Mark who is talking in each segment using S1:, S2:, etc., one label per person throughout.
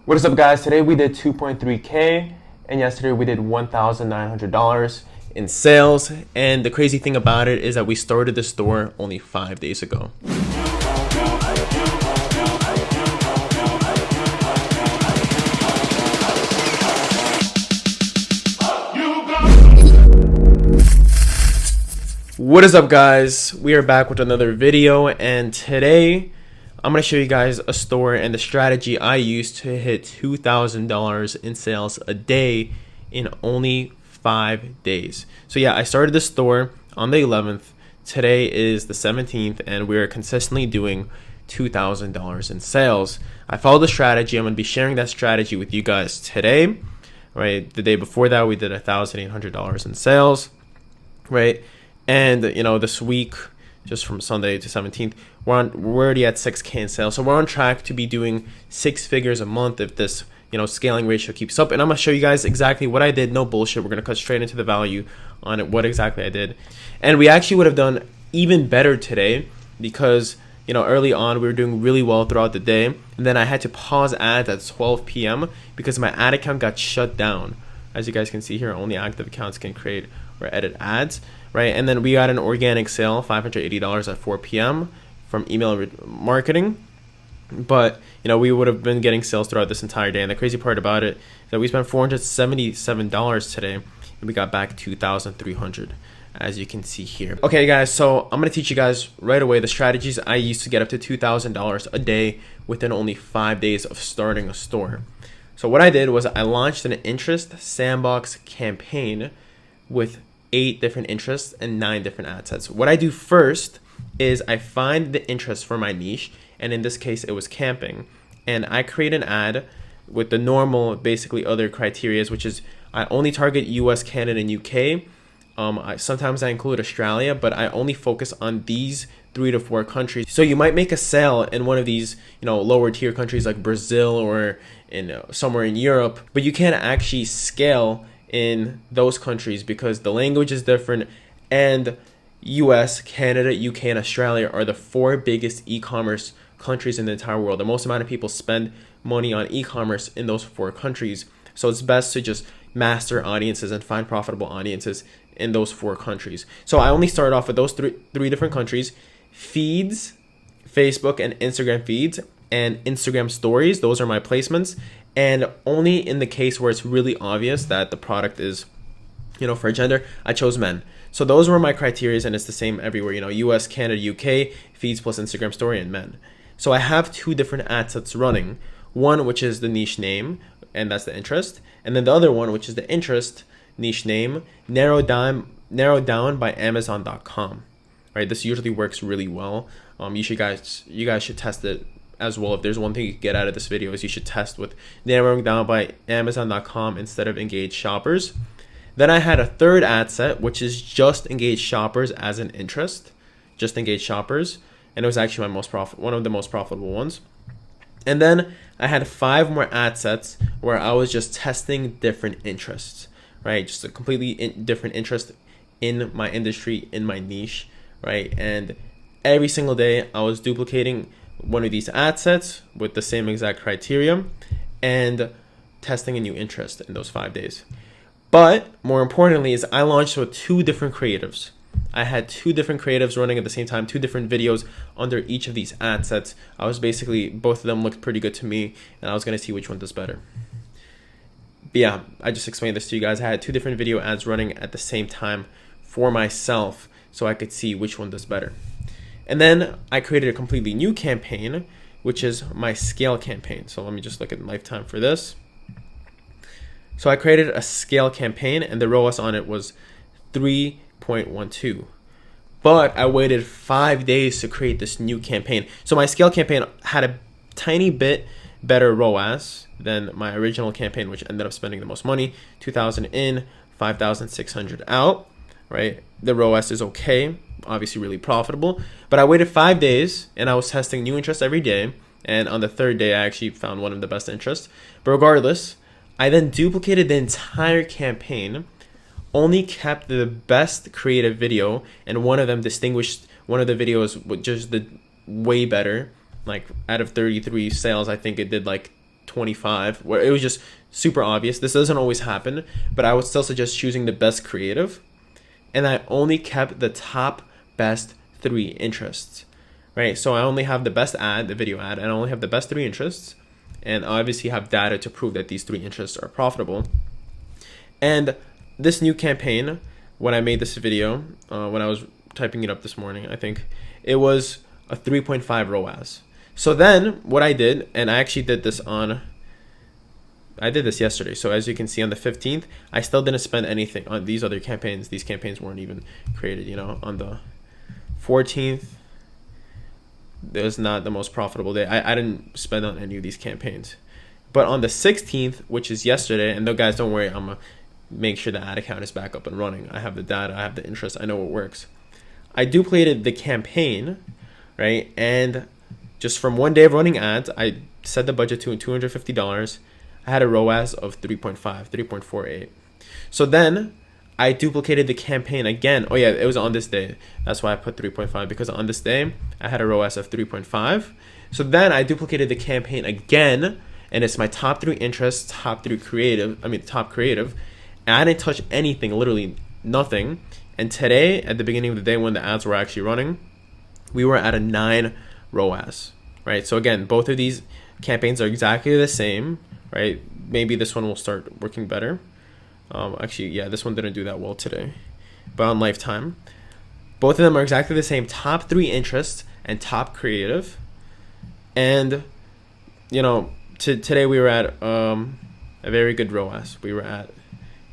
S1: What is up, guys? Today we did 2.3K and yesterday we did $1,900 in sales. And the crazy thing about it is that we started the store only 5 days ago. What is up, guys? We are back with another video, and today I'm going to show you guys a store and the strategy I used to hit $2,000 in sales a day in only 5 days. So yeah, I started this store on the 11th. Today is the 17th, and we're consistently doing $2,000 in sales. I followed the strategy. I'm going to be sharing that strategy with you guys today. Right, the day before that we did $1,800 in sales. Right. And this week, just from Sunday to 17th, we're already at 6K in sales. So we're on track to be doing 6 figures a month if this scaling ratio keeps up. And I'm gonna show you guys exactly what I did. No bullshit. We're gonna cut straight into the value on it, what exactly I did. And we actually would have done even better today because early on we were doing really well throughout the day, and then I had to pause ads at 12 p.m. because my ad account got shut down. As you guys can see here, only active accounts can create or edit ads. Right, and then we got an organic sale, $580 at 4 p.m. from email marketing. But we would have been getting sales throughout this entire day. And the crazy part about it is that we spent $477 today, and we got back $2,300, as you can see here. Okay, guys, so I'm gonna teach you guys right away the strategies I used to get up to $2,000 a day within only 5 days of starting a store. So what I did was I launched an interest sandbox campaign with 8 different interests and 9 different ad sets. What I do first is I find the interest for my niche, and in this case it was camping, and I create an ad with the normal basically other criterias, which is I only target US, Canada, and UK. Sometimes I include Australia, but I only focus on these 3 to 4 countries. So you might make a sale in one of these lower tier countries like Brazil or in somewhere in Europe, but you can't actually scale in those countries because the language is different, and US, Canada, UK, and Australia are the 4 biggest e-commerce countries in the entire world. The most amount of people spend money on e-commerce in those 4 countries. So it's best to just master audiences and find profitable audiences in those 4 countries. So I only started off with those three different countries: feeds, Facebook and Instagram feeds, and Instagram stories. Those are my placements. And only in the case where it's really obvious that the product is, for gender, I chose men. So those were my criteria, and it's the same everywhere. US, Canada, UK, feeds plus Instagram story, and men. So I have 2 different ad sets running. One, which is the niche name, and that's the interest. And then the other one, which is the interest, niche name, narrowed down by Amazon.com. Right? This usually works really well. You guys should test it as well. If there's one thing you get out of this video, is you should test with narrowing down by Amazon.com instead of engaged shoppers. Then I had a third ad set, which is just engaged shoppers as an interest, just engaged shoppers, and it was actually one of the most profitable ones. And then I had 5 more ad sets where I was just testing different interests, right? Just a completely different interest in my industry, in my niche, right? And every single day I was duplicating one of these ad sets with the same exact criteria and testing a new interest in those 5 days. But more importantly is I launched with 2 different creatives. I had 2 different creatives running at the same time, 2 different videos under each of these ad sets. I was basically, both of them looked pretty good to me, and I was going to see which one does better. But yeah, I just explained this to you guys. I had 2 different video ads running at the same time for myself so I could see which one does better. And then I created a completely new campaign, which is my scale campaign. So let me just look at lifetime for this. So I created a scale campaign, and the ROAS on it was 3.12. But I waited 5 days to create this new campaign. So my scale campaign had a tiny bit better ROAS than my original campaign, which ended up spending the most money. 2,000 in, 5,600 out. Right? The ROAS is okay, obviously really profitable, but I waited 5 days and I was testing new interests every day, and on the 3rd day I actually found one of the best interests. But regardless, I then duplicated the entire campaign, only kept the best creative video, and one of them distinguished one of the videos with just the way better. Like out of 33 sales, I think it did like 25, where it was just super obvious. This doesn't always happen, but I would still suggest choosing the best creative. And I only kept the top best 3 interests, right? So I only have the best ad, the video ad, and I only have the best 3 interests. And I obviously have data to prove that these 3 interests are profitable. And this new campaign, when I made this video, when I was typing it up this morning, I think it was a 3.5 ROAS. So then what I did, and I actually did this yesterday. So as you can see on the 15th, I still didn't spend anything on these other campaigns. These campaigns weren't even created, on the 14th. It was not the most profitable day. I didn't spend on any of these campaigns. But on the 16th, which is yesterday, and though guys, don't worry, I'm going to make sure the ad account is back up and running. I have the data, I have the interest, I know what works. I duplicated the campaign, right? And just from one day of running ads, I set the budget to $250. I had a ROAS of 3.48. So then I duplicated the campaign again. Oh yeah, it was on this day. That's why I put 3.5, because on this day I had a ROAS of 3.5. So then I duplicated the campaign again, and it's my top 3 interests, top creative. And I didn't touch anything, literally nothing. And today, at the beginning of the day when the ads were actually running, we were at a 9 ROAS, right? So again, both of these campaigns are exactly the same, right? Maybe this one will start working better. Actually, yeah, this one didn't do that well today, but on lifetime, both of them are exactly the same, top 3 interests and top creative. And today we were at a very good ROAS. We were at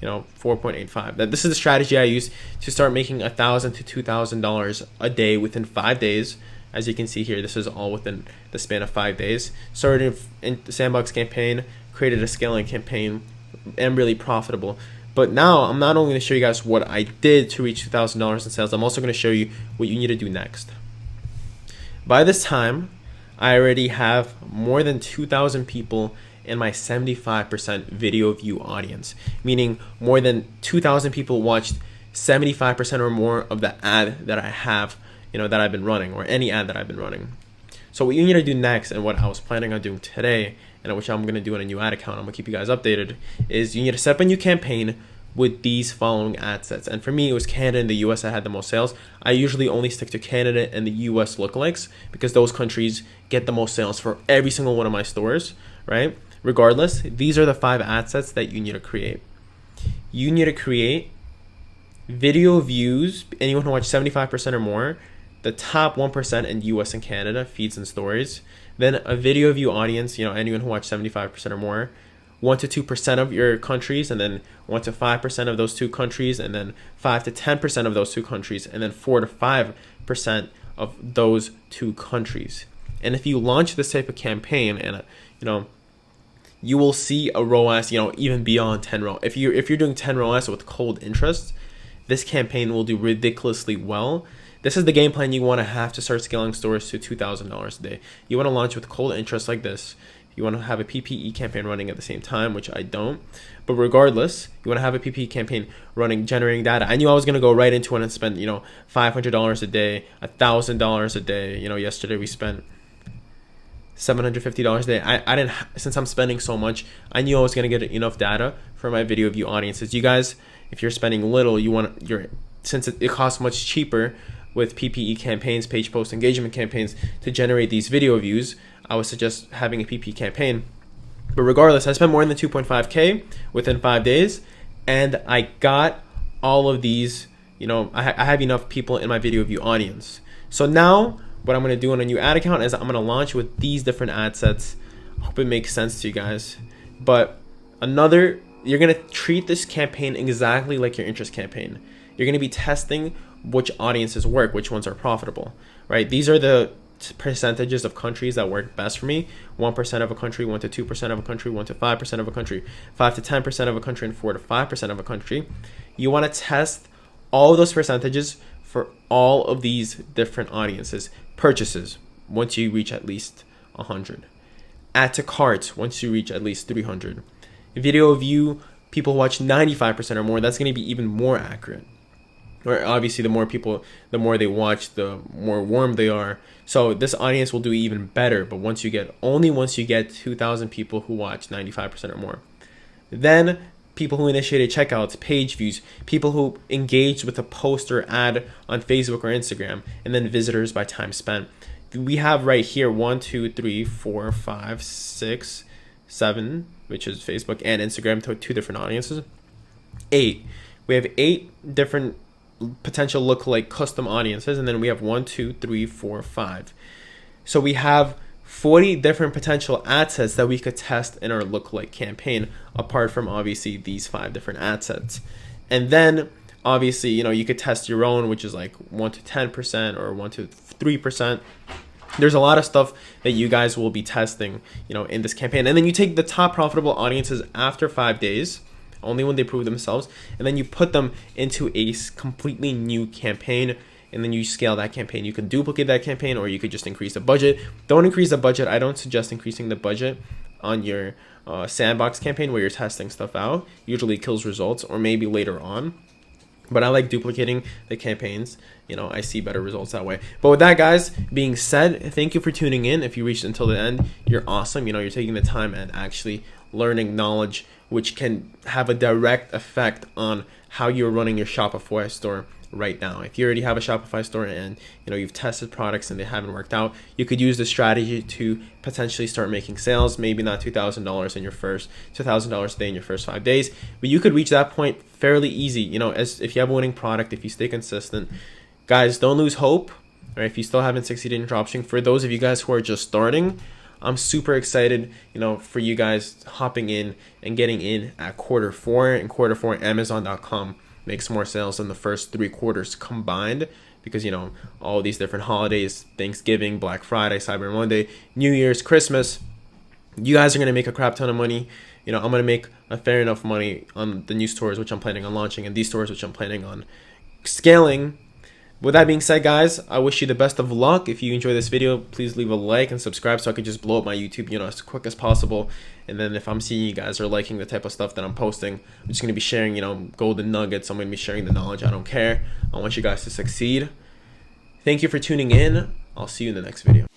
S1: 4.85. That this is the strategy I use to start making $1,000 to $2,000 a day within 5 days. As you can see here, this is all within the span of 5 days. Started in the Sandbox campaign, created a scaling campaign, and really profitable. But now I'm not only going to show you guys what I did to reach $2,000 in sales, I'm also going to show you what you need to do next. By this time, I already have more than 2,000 people in my 75% video view audience, meaning more than 2,000 people watched 75% or more of the ad that I have, that I've been running, or any ad that I've been running. So what you need to do next, and what I was planning on doing today, and which I'm going to do in a new ad account, I'm going to keep you guys updated, is you need to set up a new campaign with these following ad sets. And for me, it was Canada and the US that had the most sales. I usually only stick to Canada and the US lookalikes, because those countries get the most sales for every single one of my stores, right? Regardless, these are the 5 ad sets that you need to create. You need to create video views, anyone who watched 75% or more, the top 1% in US and Canada, feeds and stories. Then a video view audience, anyone who watched 75% or more, 1 to 2% of your countries, and then 1 to 5% of those 2 countries, and then 5 to 10% of those 2 countries, and then 4 to 5% of those 2 countries. And if you launch this type of campaign, and you will see a ROAS, even beyond 10 ROAS. If you're doing 10 ROAS with cold interest, this campaign will do ridiculously well. This is the game plan you want to have to start scaling stores to $2,000 a day. You want to launch with cold interest like this. You want to have a PPE campaign running at the same time, which I don't. But regardless, you want to have a PPE campaign running, generating data. I knew I was going to go right into it and spend, $500 a day, $1,000 a day. Yesterday we spent $750 a day. I didn't, since I'm spending so much, I knew I was going to get enough data for my video view audiences. You guys, if you're spending little, since it costs much cheaper with PPE campaigns, page post engagement campaigns, to generate these video views, I would suggest having a PPE campaign. But regardless, I spent more than 2.5K within 5 days, and I got all of these, I have enough people in my video view audience. So now what I'm going to do on a new ad account is I'm going to launch with these different ad sets. I hope it makes sense to you guys. But you're going to treat this campaign exactly like your interest campaign. You're going to be testing which audiences work, which ones are profitable, right? These are the percentages of countries that work best for me. 1% of a country, 1 to 2% of a country, 1 to 5% of a country, 5 to 10% of a country, and 4 to 5% of a country. You want to test all of those percentages for all of these different audiences. Purchases, once you reach at least 100. Add to carts, once you reach at least 300. Video view, people watch 95% or more. That's going to be even more accurate. Or obviously, the more people, the more they watch, the more warm they are. So this audience will do even better. But once you get 2,000 people who watch 95% or more, then people who initiated checkouts, page views, people who engaged with a post or ad on Facebook or Instagram, and then visitors by time spent. We have right here 1, 2, 3, 4, 5, 6, 7, which is Facebook and Instagram, to 2 different audiences. 8. We have 8 different potential lookalike custom audiences, and then we have 1, 2, 3, 4, 5. So we have 40 different potential ad sets that we could test in our lookalike campaign, apart from obviously these 5 different ad sets. And then obviously, you could test your own, which is like 1 to 10% or 1 to 3%. There's a lot of stuff that you guys will be testing, in this campaign. And then you take the top profitable audiences after 5 days, only when they prove themselves, and then you put them into a completely new campaign, and then you scale that campaign. You can duplicate that campaign, or you could just increase the budget. Don't increase the budget. I don't suggest increasing the budget on your sandbox campaign where you're testing stuff out. Usually it kills results, or maybe later on. But I like duplicating the campaigns. I see better results that way. But with that, guys, being said, thank you for tuning in. If you reached until the end, you're awesome. You're taking the time and actually learning knowledge, which can have a direct effect on how you're running your Shopify store right now. If you already have a Shopify store and you've tested products and they haven't worked out, you could use this strategy to potentially start making sales. Maybe not $2,000 in your first $2,000 a day in your first 5 days, but you could reach that point fairly easy. As if you have a winning product, if you stay consistent. Guys, don't lose hope. Or if you still haven't succeeded in dropshipping, for those of you guys who are just starting, I'm super excited, for you guys hopping in and getting in at Q4. In Q4, Amazon.com makes more sales than the first 3 quarters combined, because all these different holidays, Thanksgiving, Black Friday, Cyber Monday, New Year's, Christmas, you guys are going to make a crap ton of money. I'm going to make a fair enough money on the new stores, which I'm planning on launching, and these stores, which I'm planning on scaling. With that being said, guys, I wish you the best of luck. If you enjoy this video, please leave a like and subscribe so I can just blow up my YouTube, as quick as possible. And then if I'm seeing you guys are liking the type of stuff that I'm posting, I'm just going to be sharing, golden nuggets. I'm going to be sharing the knowledge. I don't care. I want you guys to succeed. Thank you for tuning in. I'll see you in the next video.